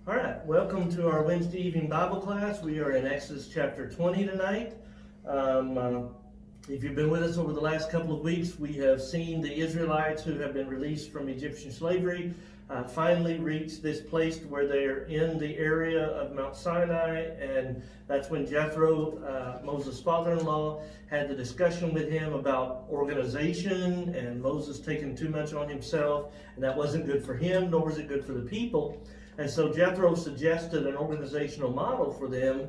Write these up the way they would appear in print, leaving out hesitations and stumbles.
All right, welcome to our Wednesday evening Bible class. We are in Exodus chapter 20 tonight. If you've been with us over the last couple of weeks, we have seen the Israelites who have been released from Egyptian slavery finally reach this place where they're in the area of Mount Sinai, and that's when Jethro, Moses' father-in-law, had the discussion with him about organization and Moses taking too much on himself, and that wasn't good for him, nor was it good for the people. And so Jethro suggested an organizational model for them,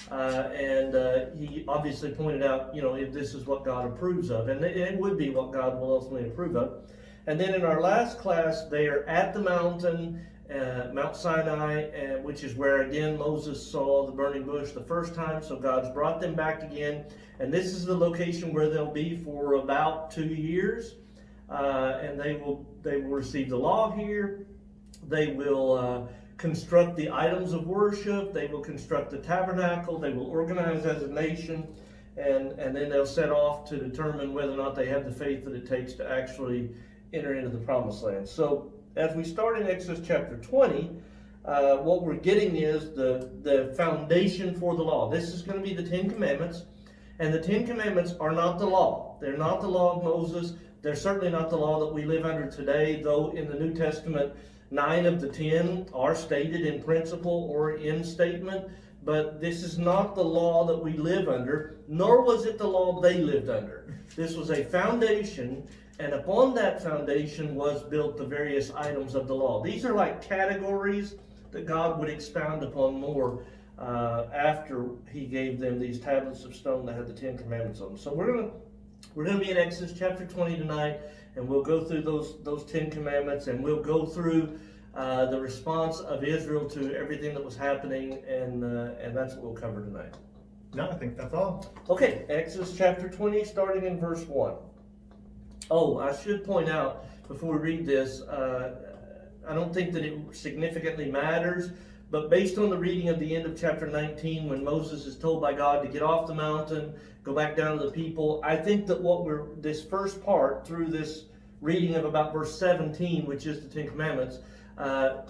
and he obviously pointed out, if this is what God approves of, and it would be what God will ultimately approve of. And then in our last class, they are at the mountain, Mount Sinai, which is where, again, Moses saw the burning bush the first time, so God's brought them back again. And this is the location where they'll be for about 2 years, and they will receive the law here. They will construct the items of worship. They will construct the tabernacle. They will organize as a nation, and then they'll set off to determine whether or not they have the faith that it takes to actually enter into the promised land. So as we start in Exodus chapter 20, what we're getting is the foundation for the law. This is going to be the Ten Commandments, and the Ten Commandments are not the law. They're not the law of Moses. They're certainly not the law that we live under today, though in the New Testament 9 of the 10 are stated in principle or in statement, but this is not the law that we live under, nor was it the law they lived under. This was a foundation, and upon that foundation was built the various items of the law. These are like categories that God would expound upon more after he gave them these tablets of stone that had the Ten Commandments on them. So we're going to be in Exodus chapter 20 tonight, and we'll go through those Ten Commandments, and we'll go through the response of Israel to everything that was happening, and that's what we'll cover tonight. No, I think that's all. Okay, Exodus chapter 20, starting in verse 1. Oh, I should point out before we read this, I don't think that it significantly matters, but based on the reading of the end of chapter 19, when Moses is told by God to get off the mountain, go back down to the people, I think that this first part through this reading of about verse 17, which is the Ten Commandments,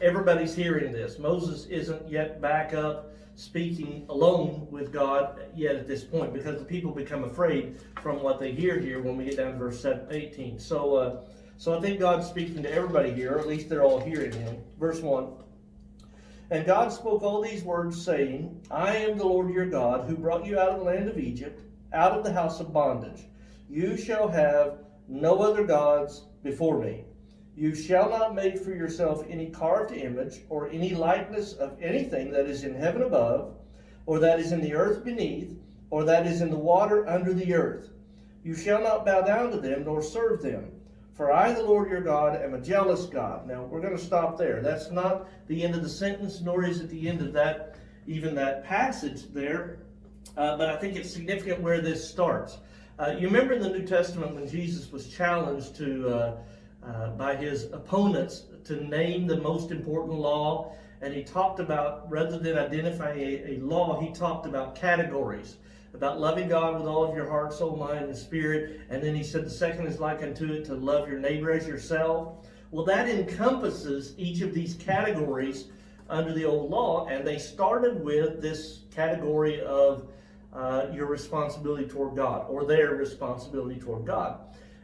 everybody's hearing this. Moses isn't yet back up speaking alone with God yet at this point, because the people become afraid from what they hear here when we get down to verse 18. So I think God's speaking to everybody here, or at least they're all hearing him. Verse 1. And God spoke all these words, saying, I am the Lord your God, who brought you out of the land of Egypt, out of the house of bondage. You shall have no other gods before me. You shall not make for yourself any carved image or any likeness of anything that is in heaven above, or that is in the earth beneath, or that is in the water under the earth. You shall not bow down to them nor serve them. For I, the Lord your God, am a jealous God. Now, we're going to stop there. That's not the end of the sentence, nor is it the end of that passage there. But I think it's significant where this starts. You remember in the New Testament when Jesus was challenged by his opponents to name the most important law, and he talked about, rather than identifying a law, he talked about categories, about loving God with all of your heart, soul, mind, and spirit. And then he said the second is like unto it, to love your neighbor as yourself. Well, that encompasses each of these categories under the old law, and they started with this category of your responsibility toward God, or their responsibility toward God.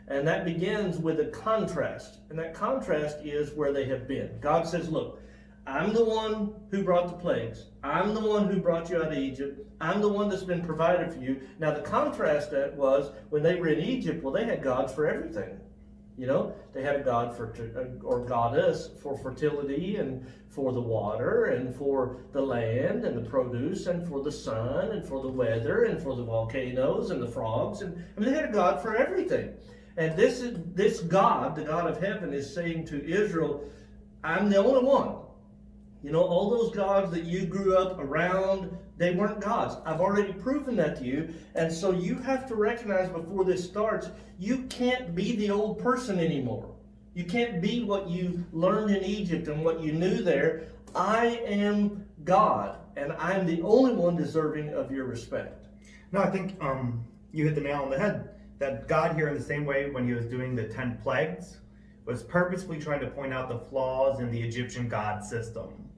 And that begins with a contrast, and that contrast is where they have been. God says, look, I'm the one who brought the plagues. I'm the one who brought you out of Egypt. I'm the one that's been provided for you. Now, the contrast that was when they were in Egypt, well, they had gods for everything. They had a god or goddess for fertility and for the water and for the land and the produce and for the sun and for the weather and for the volcanoes and the frogs. And they had a god for everything. And this God, the God of heaven, is saying to Israel, I'm the only one. All those gods that you grew up around, they weren't gods. I've already proven that to you. And so you have to recognize before this starts, you can't be the old person anymore. You can't be what you learned in Egypt and what you knew there. I am God, and I'm the only one deserving of your respect. No, I think you hit the nail on the head. That God here, in the same way when he was doing the 10 plagues, was purposefully trying to point out the flaws in the Egyptian God system.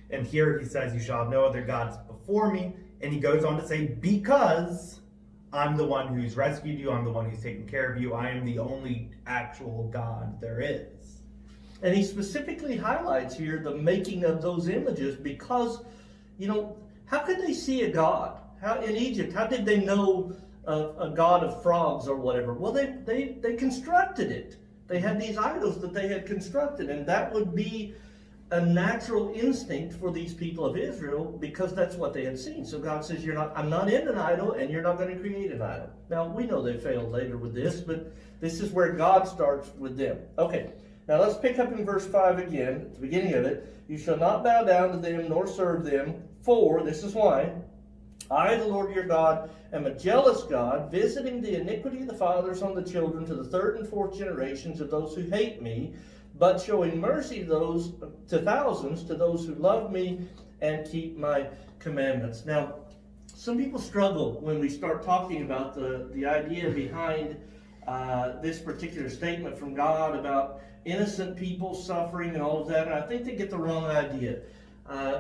And here he says, you shall have no other gods before me. And he goes on to say, because I'm the one who's rescued you, I'm the one who's taken care of you, I am the only actual God there is. And he specifically highlights here the making of those images because, how could they see a god? How in Egypt, how did they know a god of frogs or whatever? Well, they constructed it. They had these idols that they had constructed, and that would be a natural instinct for these people of Israel because that's what they had seen. So God says, I'm not in an idol, and you're not going to create an idol. Now, we know they failed later with this, but this is where God starts with them. Okay, now let's pick up in verse 5 again, at the beginning of it. You shall not bow down to them nor serve them, for, this is why, I, the Lord your God, am a jealous God, visiting the iniquity of the fathers on the children to the third and fourth generations of those who hate me, but showing mercy to thousands, to those who love me and keep my commandments. Now, some people struggle when we start talking about the idea behind this particular statement from God about innocent people suffering and all of that, and I think they get the wrong idea.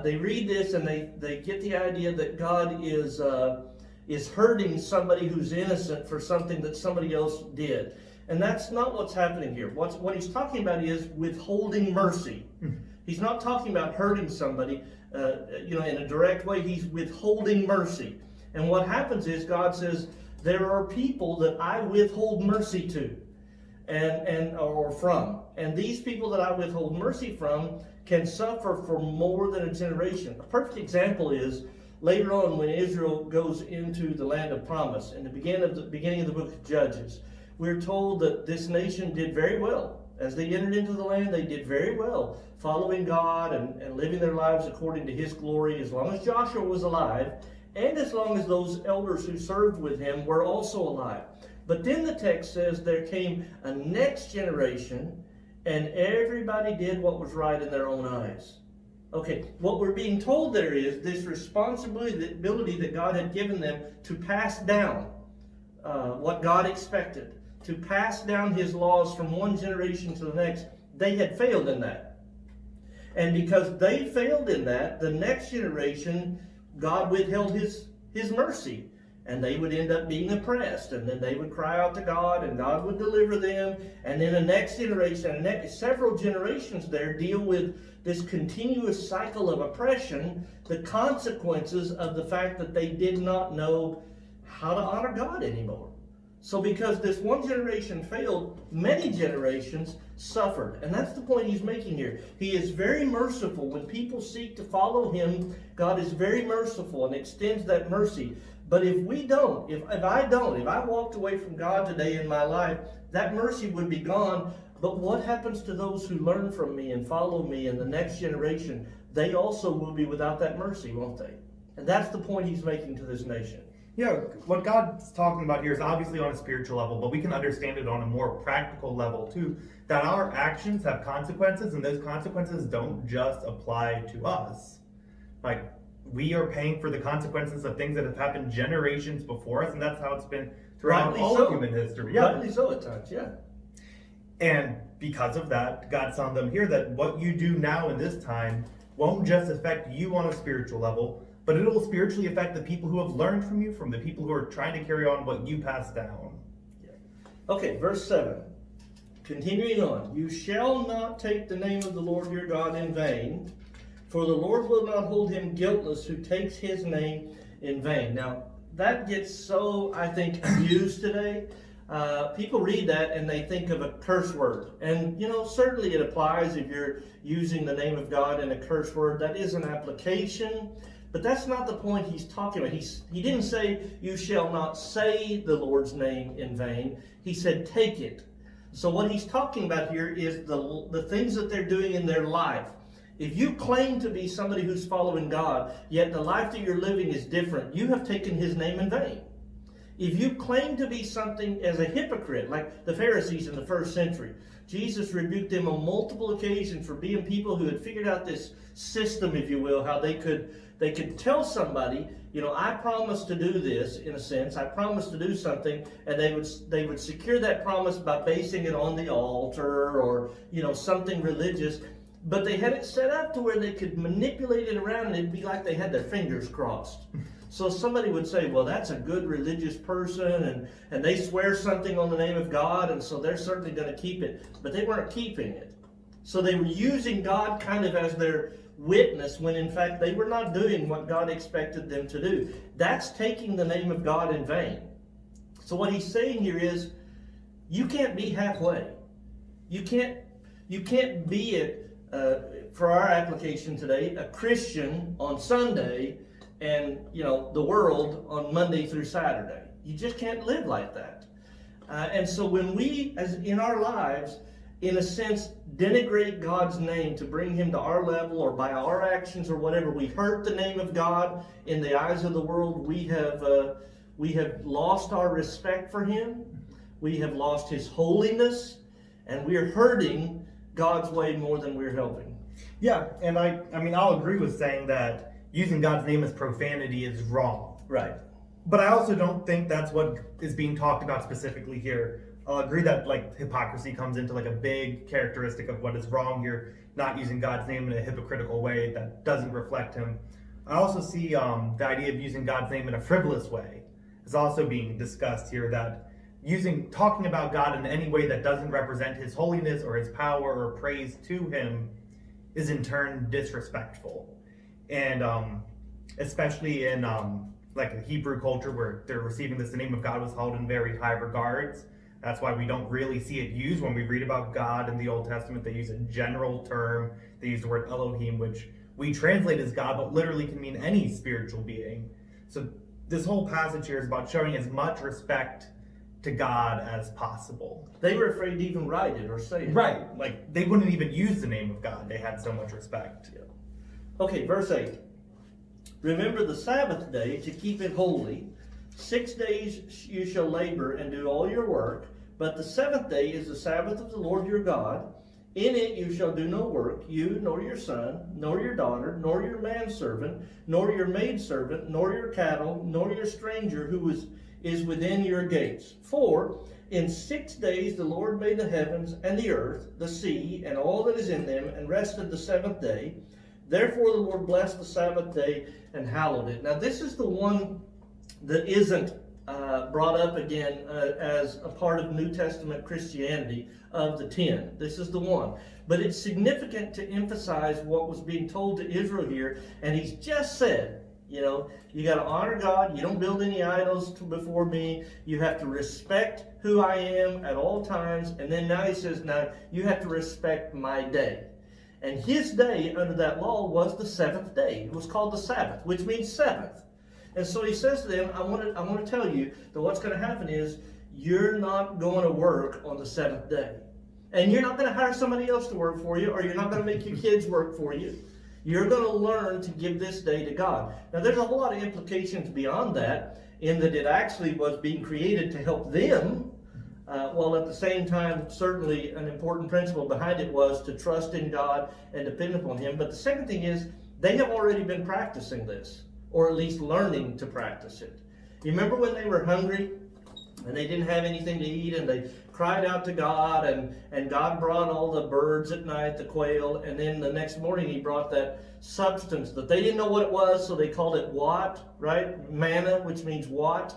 They read this and they get the idea that God is hurting somebody who's innocent for something that somebody else did. And that's not what's happening here. What he's talking about is withholding mercy. He's not talking about hurting somebody, in a direct way. He's withholding mercy. And what happens is God says, there are people that I withhold mercy to or from. And these people that I withhold mercy from can suffer for more than a generation. A perfect example is later on when Israel goes into the land of promise, in the beginning of the book of Judges. We're told that this nation did very well. As they entered into the land, they did very well, following God and living their lives according to His glory, as long as Joshua was alive, and as long as those elders who served with him were also alive. But then the text says there came a next generation, and everybody did what was right in their own eyes. Okay, what we're being told there is this responsibility that God had given them to pass down what God expected, to pass down His laws from one generation to the next. They had failed in that. And because they failed in that, the next generation, God withheld His mercy. And they would end up being oppressed. And then they would cry out to God, and God would deliver them. And then the next generation, several generations there, deal with this continuous cycle of oppression, the consequences of the fact that they did not know how to honor God anymore. So because this one generation failed, many generations suffered. And that's the point he's making here. He is very merciful. When people seek to follow Him, God is very merciful and extends that mercy. But if we don't, if I walked away from God today in my life, that mercy would be gone. But what happens to those who learn from me and follow me in the next generation? They also will be without that mercy, won't they? And that's the point he's making to this nation. Yeah, what God's talking about here is obviously on a spiritual level, but we can understand it on a more practical level too, that our actions have consequences, and those consequences don't just apply to us. Like, we are paying for the consequences of things that have happened generations before us, and that's how it's been throughout all of human history. Yeah. Rightly so at times, yeah. And because of that, God's telling them here that what you do now in this time won't just affect you on a spiritual level, but it'll spiritually affect the people who have learned from you, from the people who are trying to carry on what you passed down. Yeah. Okay, verse 7. Continuing on. You shall not take the name of the Lord your God in vain, for the Lord will not hold him guiltless who takes His name in vain. Now, that gets so, I think, abused today. People read that and they think of a curse word. And, certainly it applies if you're using the name of God in a curse word. That is an application. But that's not the point he's talking about. He didn't say, you shall not say the Lord's name in vain. He said, take it. So what he's talking about here is the things that they're doing in their life. If you claim to be somebody who's following God, yet the life that you're living is different, you have taken His name in vain. If you claim to be something as a hypocrite, like the Pharisees in the first century, Jesus rebuked them on multiple occasions for being people who had figured out this system, if you will, how they could tell somebody, I promise to do this, in a sense, I promise to do something, and they would secure that promise by basing it on the altar or, something religious. But they had it set up to where they could manipulate it around, and it'd be like they had their fingers crossed. So somebody would say, well, that's a good religious person, and they swear something on the name of God, and so they're certainly going to keep it. But they weren't keeping it. So they were using God kind of as their witness, when in fact they were not doing what God expected them to do. That's taking the name of God in vain. So what he's saying here is, you can't be halfway. You can't be it, for our application today, a Christian on Sunday and, the world on Monday through Saturday. You just can't live like that. And so when we, as in our lives, in a sense, denigrate God's name to bring him to our level, or by our actions or whatever, we hurt the name of God in the eyes of the world. We have lost our respect for him. We have lost his holiness, and we are hurting God's way more than we're helping. Yeah, and I mean, I'll agree with saying that using God's name as profanity is wrong. Right. But I also don't think that's what is being talked about specifically here. I'll agree that hypocrisy comes into a big characteristic of what is wrong here, not using God's name in a hypocritical way that doesn't reflect him. I also see the idea of using God's name in a frivolous way is also being discussed here, that talking about God in any way that doesn't represent his holiness or his power or praise to him is in turn disrespectful. And especially in a Hebrew culture where they're receiving this, the name of God was held in very high regards. That's why we don't really see it used when we read about God in the Old Testament. They use a general term. They use the word Elohim, which we translate as God, but literally can mean any spiritual being. So this whole passage here is about showing as much respect to God as possible. They were afraid to even write it or say it. Right. They wouldn't even use the name of God. They had so much respect. Yeah. Okay, verse 8. Remember the Sabbath day to keep it holy. 6 days you shall labor and do all your work, but the seventh day is the Sabbath of the Lord your God. In it you shall do no work, you, nor your son, nor your daughter, nor your manservant, nor your maidservant, nor your cattle, nor your stranger who is within your gates. For in 6 days the Lord made the heavens and the earth, the sea, and all that is in them, and rested the seventh day. Therefore the Lord blessed the Sabbath day and hallowed it. Now this is the one that isn't brought up again as a part of New Testament Christianity of the 10. This is the one. But it's significant to emphasize what was being told to Israel here. And he's just said, you got to honor God. You don't build any idols before me. You have to respect who I am at all times. And then now he says, now you have to respect my day. And his day under that law was the seventh day. It was called the Sabbath, which means seventh. And so he says to them, I want to tell you that what's going to happen is you're not going to work on the seventh day. And you're not going to hire somebody else to work for you, or you're not going to make your kids work for you. You're going to learn to give this day to God. Now there's a whole lot of implications beyond that, in that it actually was being created to help them, while at the same time, certainly an important principle behind it was to trust in God and depend upon him. But the second thing is, they have already been practicing this, or at least learning to practice it. You remember when they were hungry and they didn't have anything to eat, and they cried out to God, and God brought all the birds at night, the quail, and then the next morning he brought that substance that they didn't know what it was, so they called it what, right? Manna, which means what.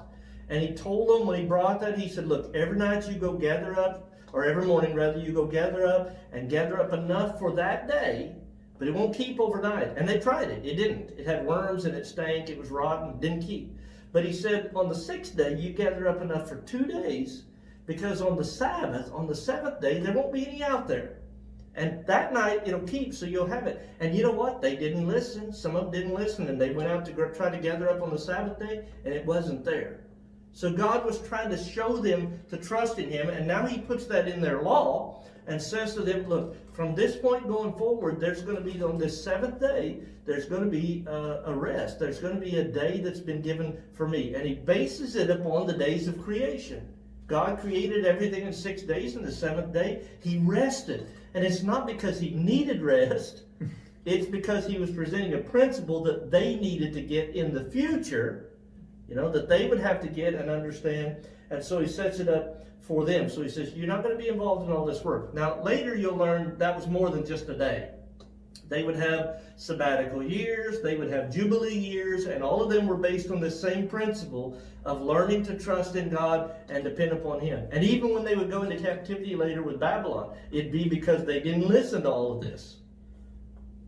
And he told them when he brought that, he said, look, every night you go gather up, or every morning rather, you go gather up enough for that day, but it won't keep overnight. And they tried it. It didn't. It had worms and it stank. It was rotten. It didn't keep. But he said on the sixth day, you gather up enough for 2 days, because on the Sabbath, on the seventh day, there won't be any out there. And that night, it'll keep, so you'll have it. And you know what? They didn't listen. Some of them didn't listen, and they went out to try to gather up on the Sabbath day, and it wasn't there. So God was trying to show them to trust in him, and now he puts that in their law and says to them, look, from this point going forward, there's going to be, on this seventh day, there's going to be a rest. There's going to be a day that's been given for me. And he bases it upon the days of creation. God created everything in 6 days, and the seventh day, he rested. And it's not because he needed rest. It's because he was presenting a principle that they needed to get in the future, that they would have to get and understand. And so he sets it up for them. So he says, you're not going to be involved in all this work. Now, later you'll learn that was more than just a day. They would have sabbatical years, they would have jubilee years, and all of them were based on the same principle of learning to trust in God and depend upon Him. And even when they would go into captivity later with Babylon, it'd be because they didn't listen to all of this.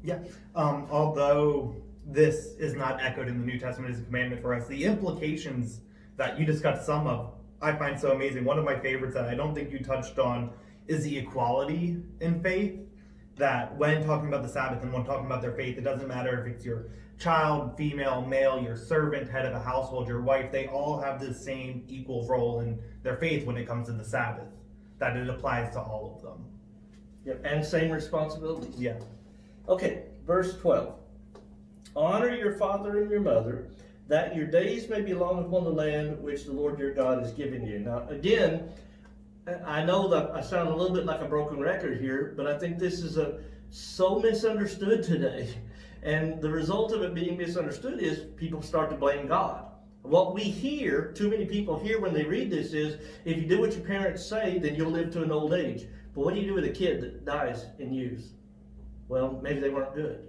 Yeah, although this is not echoed in the New Testament as a commandment for us, the implications that you discussed some of, I find so amazing. One of my favorites that I don't think you touched on is the equality in faith. That when talking about the Sabbath and when talking about their faith, it doesn't matter if it's your child, female, male, your servant, head of a household, your wife, they all have the same equal role in their faith when it comes to the Sabbath, that it applies to all of them. Yep, and same responsibilities. Yeah. Okay, verse 12. Honor your father and your mother, that your days may be long upon the land which the Lord your God is giving you. Now, again, I know that I sound a little bit like a broken record here, but I think this is so misunderstood today. And the result of it being misunderstood is people start to blame God. What we hear, too many people hear when they read this is, if you do what your parents say, then you'll live to an old age. But what do you do with a kid that dies in youth? Well, maybe they weren't good.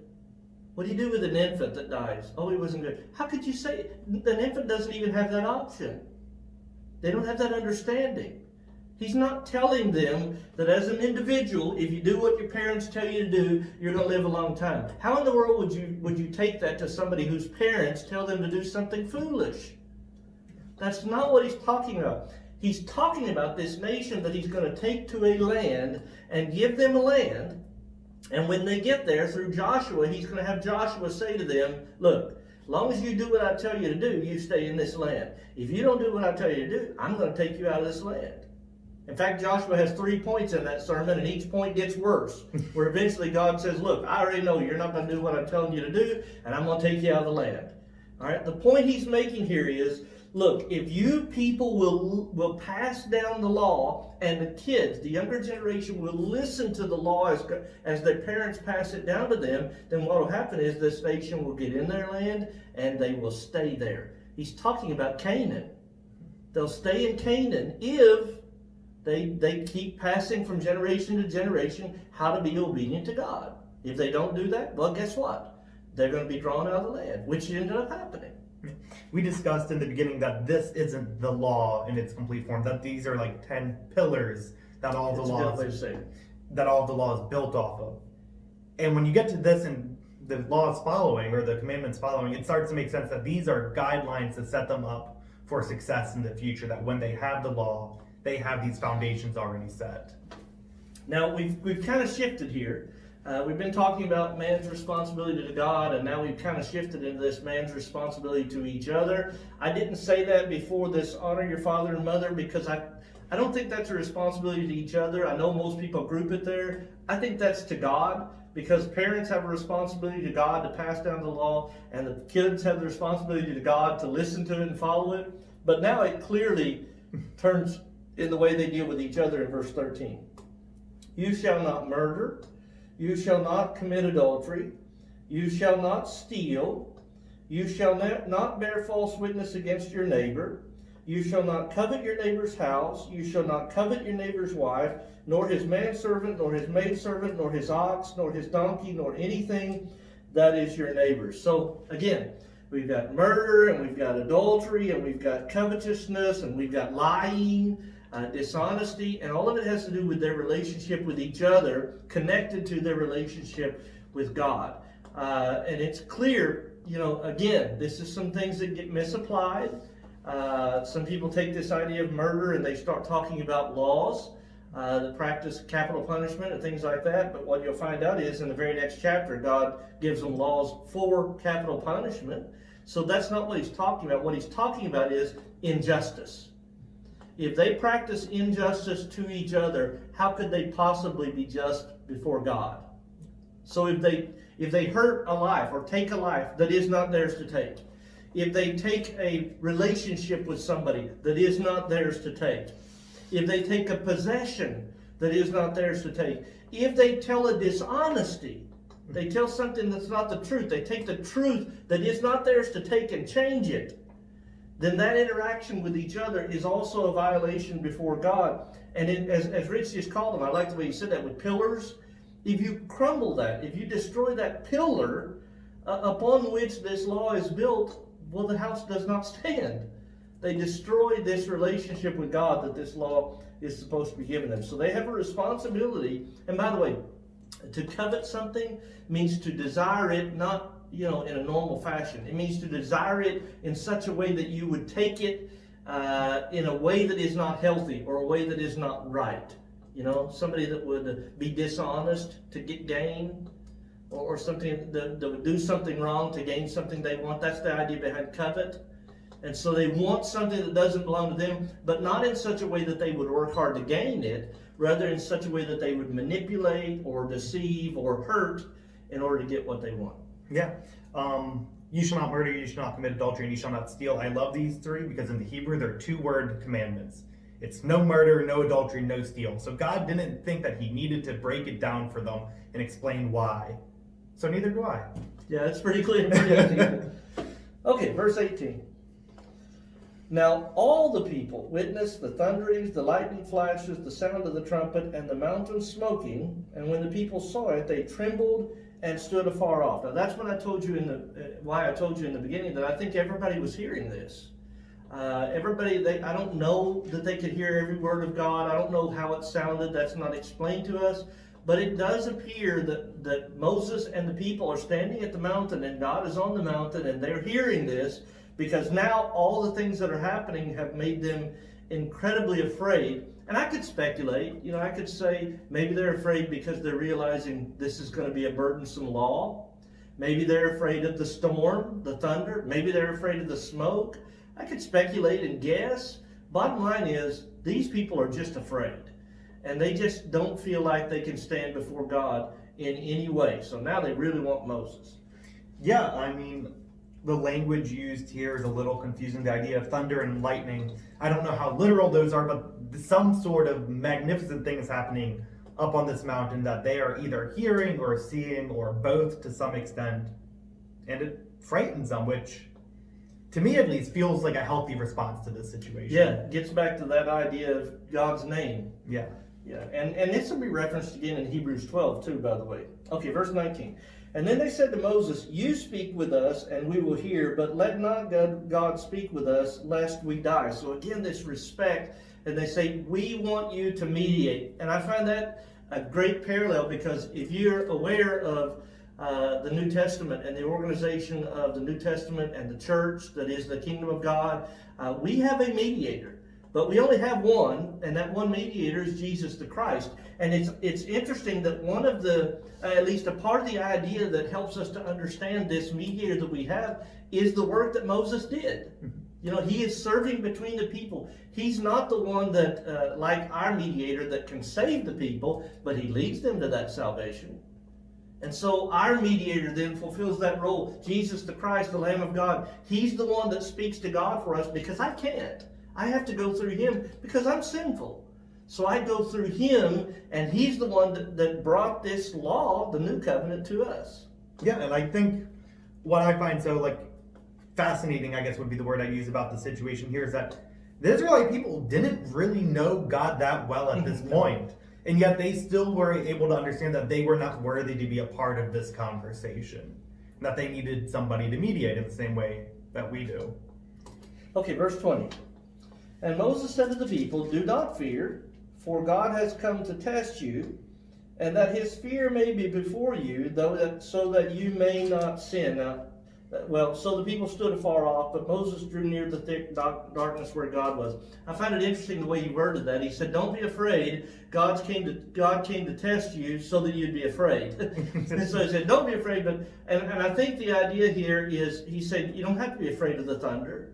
What do you do with an infant that dies? Oh, he wasn't good. How could you say an infant doesn't even have that option? They don't have that understanding. He's not telling them that as an individual, if you do what your parents tell you to do, you're going to live a long time. How in the world would you take that to somebody whose parents tell them to do something foolish? That's not what he's talking about. He's talking about this nation that he's going to take to a land and give them a land. And when they get there, through Joshua, he's going to have Joshua say to them, look, as long as you do what I tell you to do, you stay in this land. If you don't do what I tell you to do, I'm going to take you out of this land. In fact, Joshua has 3 points in that sermon, and each point gets worse. Where eventually God says, look, I already know you're not going to do what I'm telling you to do, and I'm going to take you out of the land. All right. The point he's making here is, look, if you people will pass down the law, and the kids, the younger generation, will listen to the law as their parents pass it down to them, then what will happen is this nation will get in their land, and they will stay there. He's talking about Canaan. They'll stay in Canaan if they keep passing from generation to generation how to be obedient to God. If they don't do that, well, guess what? They're going to be drawn out of the land, which ended up happening. We discussed in the beginning that this isn't the law in its complete form, that these are like 10 pillars that all the law is built off of. And when you get to this and the laws following, or the commandments following, it starts to make sense that these are guidelines to set them up for success in the future, that when they have the law, they have these foundations already set. Now, we've kind of shifted here. We've been talking about man's responsibility to God, and now we've kind of shifted into this man's responsibility to each other. I didn't say that before this honor your father and mother, because I don't think that's a responsibility to each other. I know most people group it there. I think that's to God, because parents have a responsibility to God to pass down the law, and the kids have the responsibility to God to listen to it and follow it. But now it clearly turns in the way they deal with each other in verse 13. You shall not murder. You shall not commit adultery. You shall not steal. You shall not bear false witness against your neighbor. You shall not covet your neighbor's house. You shall not covet your neighbor's wife, nor his manservant, nor his maidservant, nor his ox, nor his donkey, nor anything that is your neighbor's. So again, we've got murder, and we've got adultery, and we've got covetousness, and we've got lying, dishonesty, and all of it has to do with their relationship with each other, connected to their relationship with God. And it's clear, again, this is some things that get misapplied. Some people take this idea of murder and they start talking about laws that practice capital punishment and things like that. But what you'll find out is in the very next chapter, God gives them laws for capital punishment. So that's not what he's talking about. What he's talking about is injustice. If they practice injustice to each other, how could they possibly be just before God? So if they hurt a life or take a life that is not theirs to take, if they take a relationship with somebody that is not theirs to take, if they take a possession that is not theirs to take, if they tell a dishonesty, they tell something that's not the truth, they take the truth that is not theirs to take and change it, then that interaction with each other is also a violation before God. And as Rich just called them, I like the way he said that, with pillars. if you crumble that, if you destroy that pillar upon which this law is built, well, the house does not stand. They destroy this relationship with God that this law is supposed to be giving them. So they have a responsibility. And by the way, to covet something means to desire it not, in a normal fashion. It means to desire it in such a way that you would take it in a way that is not healthy or a way that is not right. Somebody that would be dishonest to get gain, or something that would do something wrong to gain something they want. That's the idea behind covet. And so they want something that doesn't belong to them, but not in such a way that they would work hard to gain it, rather in such a way that they would manipulate or deceive or hurt in order to get what they want. Yeah. You shall not murder, you shall not commit adultery, and you shall not steal. I love these three because in the Hebrew, they're 2-word commandments. It's no murder, no adultery, no steal. So God didn't think that he needed to break it down for them and explain why. So neither do I. Yeah, it's pretty clear. Okay, verse 18. Now all the people witnessed the thunderings, the lightning flashes, the sound of the trumpet, and the mountain smoking. And when the people saw it, they trembled and stood afar off. Now that's when I told you why I told you in the beginning that I think everybody was hearing this. I don't know that they could hear every word of God. I don't know how it sounded. That's not explained to us. But it does appear that Moses and the people are standing at the mountain, and God is on the mountain, and they're hearing this, because now all the things that are happening have made them incredibly afraid. And I could speculate, I could say maybe they're afraid because they're realizing this is going to be a burdensome law. Maybe they're afraid of the storm, the thunder. Maybe they're afraid of the smoke. I could speculate and guess. Bottom line is, these people are just afraid. And they just don't feel like they can stand before God in any way. So now they really want Moses. Yeah, I mean, the language used here is a little confusing. The idea of thunder and lightning, I don't know how literal those are, but some sort of magnificent thing is happening up on this mountain that they are either hearing or seeing or both to some extent. And it frightens them, which, to me at least, feels like a healthy response to this situation. Yeah, it gets back to that idea of God's name. Yeah. Yeah, and this will be referenced again in Hebrews 12 too, by the way. Okay, verse 19. And then they said to Moses, you speak with us and we will hear, but let not God speak with us lest we die. So again, this respect, and they say, we want you to mediate. And I find that a great parallel, because if you're aware of the New Testament and the organization of the New Testament and the church that is the kingdom of God, we have a mediator. But we only have one, and that one mediator is Jesus the Christ. And it's interesting that one of the, at least a part of the idea that helps us to understand this mediator that we have is the work that Moses did. He is serving between the people. He's not the one that, like our mediator, that can save the people, but he leads them to that salvation. And so our mediator then fulfills that role. Jesus the Christ, the Lamb of God, he's the one that speaks to God for us, because I can't. I have to go through him because I'm sinful. So I go through him, and he's the one that brought this law, the new covenant, to us. Yeah, and I think what I find so fascinating, I guess would be the word I use about the situation here, is that the Israelite people didn't really know God that well at this point. And yet they still were able to understand that they were not worthy to be a part of this conversation. And that they needed somebody to mediate in the same way that we do. Okay, verse 20. And Moses said to the people, do not fear, for God has come to test you, and that his fear may be before you, so that you may not sin. Now, so the people stood afar off, but Moses drew near the thick darkness where God was. I find it interesting the way he worded that. He said, don't be afraid. God came to test you so that you'd be afraid. And so he said, don't be afraid. And I think the idea here is, he said, you don't have to be afraid of the thunder.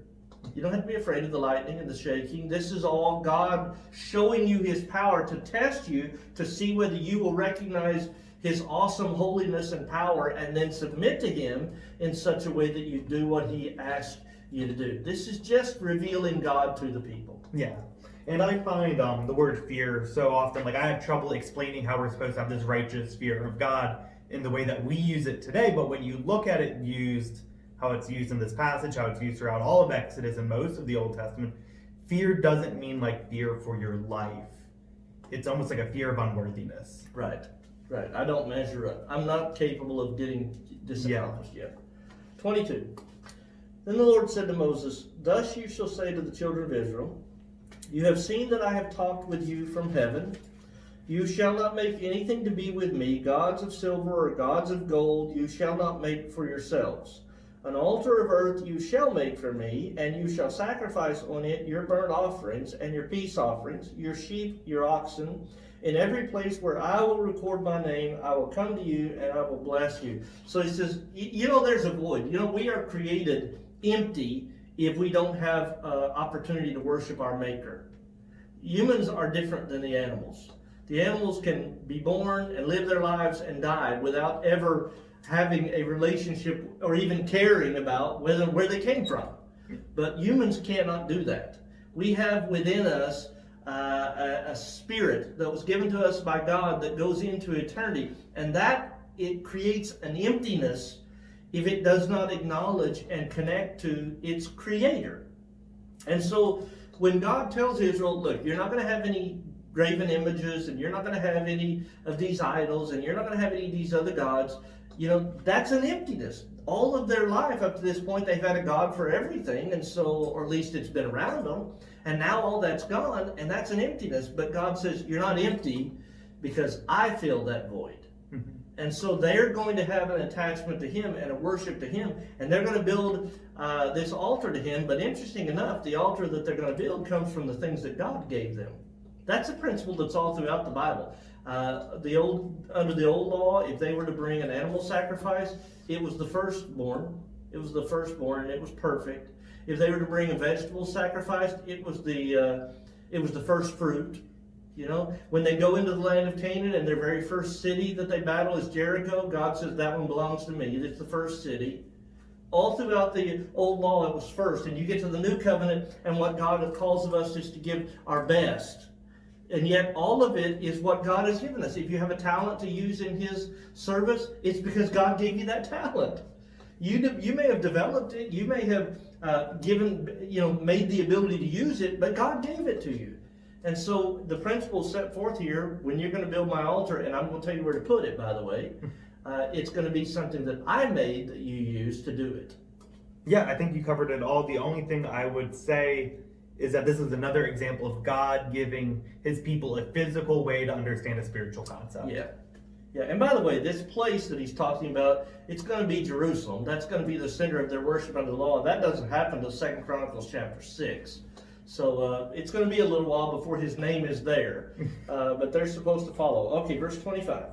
You don't have to be afraid of the lightning and the shaking. This is all God showing you his power to test you, to see whether you will recognize his awesome holiness and power and then submit to him in such a way that you do what he asks you to do. This is just revealing God to the people. Yeah. And I find the word fear so often, I have trouble explaining how we're supposed to have this righteous fear of God in the way that we use it today. But when you look at it how it's used in this passage, how it's used throughout all of Exodus and most of the Old Testament, fear doesn't mean fear for your life. It's almost like a fear of unworthiness. Right. Right. I don't measure up. I'm not capable of getting this accomplished yet. 22. Then the Lord said to Moses, thus you shall say to the children of Israel, you have seen that I have talked with you from heaven. You shall not make anything to be with me, gods of silver or gods of gold, you shall not make for yourselves. An altar of earth you shall make for me, and you shall sacrifice on it your burnt offerings and your peace offerings, your sheep, your oxen. In every place where I will record my name, I will come to you and I will bless you. So he says, there's a void. We are created empty if we don't have opportunity to worship our Maker. Humans are different than the animals. The animals can be born and live their lives and die without ever having a relationship or even caring about where they came from. But humans cannot do that. We have within us a spirit that was given to us by God that goes into eternity, and that it creates an emptiness if it does not acknowledge and connect to its creator. And so when God tells Israel, look, you're not going to have any graven images, and you're not going to have any of these idols, and you're not going to have any of these other gods, that's an emptiness. All of their life up to this point, they've had a God for everything, and so, or at least it's been around them, and now all that's gone, and that's an emptiness. But God says, you're not empty because I fill that void. Mm-hmm. And so they're going to have an attachment to Him and a worship to Him, and they're going to build this altar to Him. But interesting enough, the altar that they're going to build comes from the things that God gave them. That's a principle that's all throughout the Bible. Under the old law, if they were to bring an animal sacrifice, it was the firstborn. It was the firstborn, and it was perfect. If they were to bring a vegetable sacrifice, it was the first fruit. When they go into the land of Canaan and their very first city that they battle is Jericho, God says that one belongs to me. It's the first city. All throughout the old law, it was first. And you get to the new covenant, and what God calls of us is to give our best. And yet all of it is what God has given us. If you have a talent to use in His service, it's because God gave you that talent. You may have developed it. You may have made the ability to use it, but God gave it to you. And so the principle set forth here, when you're going to build my altar, and I'm going to tell you where to put it, by the way, it's going to be something that I made that you use to do it. Yeah, I think you covered it all. The only thing I would say is that this is another example of God giving His people a physical way to understand a spiritual concept. Yeah. Yeah, and by the way, this place that he's talking about, it's going to be Jerusalem. That's going to be the center of their worship under the law. That doesn't happen until 2 Chronicles chapter 6. So it's going to be a little while before His name is there. But they're supposed to follow. Okay, verse 25.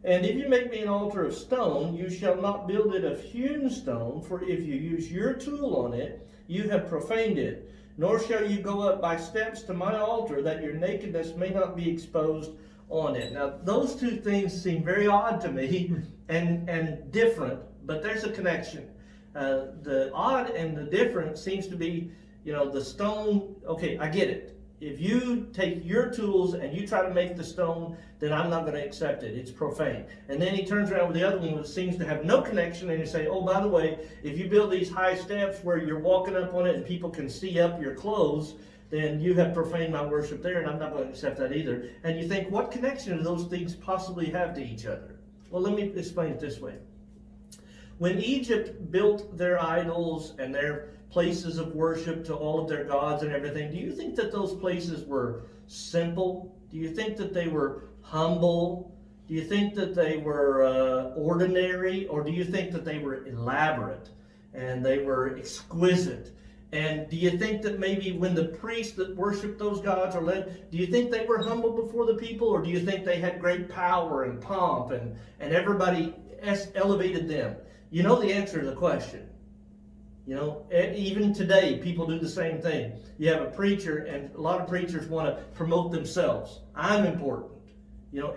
And if you make me an altar of stone, you shall not build it of hewn stone, for if you use your tool on it, you have profaned it. Nor shall you go up by steps to my altar, that your nakedness may not be exposed on it. Now, those two things seem very odd to me and different, but there's a connection. The odd and the different seems to be, the stone. Okay, I get it. If you take your tools and you try to make the stone, then I'm not going to accept it. It's profane. And then he turns around with the other one that seems to have no connection, and you say, oh, by the way, if you build these high steps where you're walking up on it and people can see up your clothes, then you have profaned my worship there, and I'm not going to accept that either. And you think, what connection do those things possibly have to each other? Well, let me explain it this way. When Egypt built their idols and their places of worship to all of their gods and everything, do you think that those places were simple? Do you think that they were humble? Do you think that they were ordinary? Or do you think that they were elaborate and they were exquisite? And do you think that maybe when the priests that worshiped those gods are led, do you think they were humble before the people? Or do you think they had great power and pomp and everybody elevated them? You know the answer to the question. Even today, people do the same thing. You have a preacher, and a lot of preachers want to promote themselves. I'm important.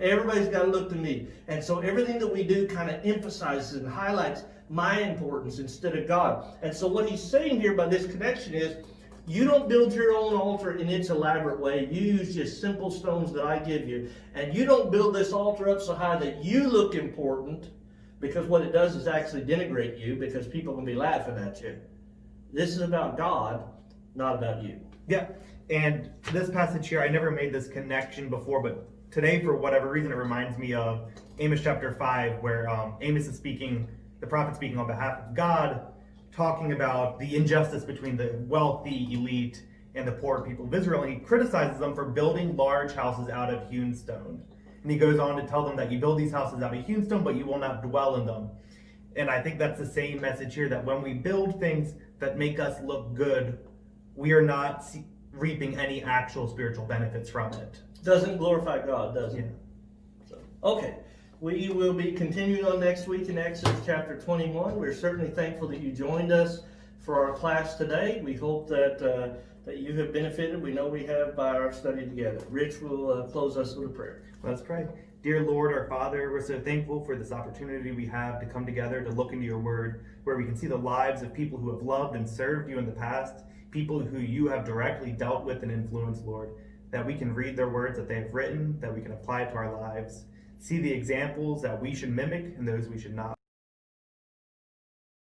Everybody's got to look to me. And so everything that we do kind of emphasizes and highlights my importance instead of God. And so what he's saying here by this connection is, you don't build your own altar in its elaborate way. You use just simple stones that I give you. And you don't build this altar up so high that you look important, because what it does is actually denigrate you, because people can be laughing at you. This is about God, not about you. Yeah, and this passage here, I never made this connection before, but today, for whatever reason, it reminds me of Amos chapter 5, where Amos is speaking, the prophet speaking on behalf of God, talking about the injustice between the wealthy elite and the poor people of Israel. And he criticizes them for building large houses out of hewn stone. And he goes on to tell them that you build these houses out of hewn stone, but you will not dwell in them. And I think that's the same message here, that when we build things that make us look good, we are not reaping any actual spiritual benefits from it. Doesn't glorify God, does it? Yeah. So, okay. We will be continuing on next week in Exodus chapter 21. We're certainly thankful that you joined us for our class today. We hope that that you have benefited. We know we have by our study together. Rich will close us with a prayer. Let's pray. Dear Lord, our Father, we're so thankful for this opportunity we have to come together to look into your word, where we can see the lives of people who have loved and served you in the past, people who you have directly dealt with and influenced, Lord, that we can read their words that they have written, that we can apply it to our lives, see the examples that we should mimic and those we should not.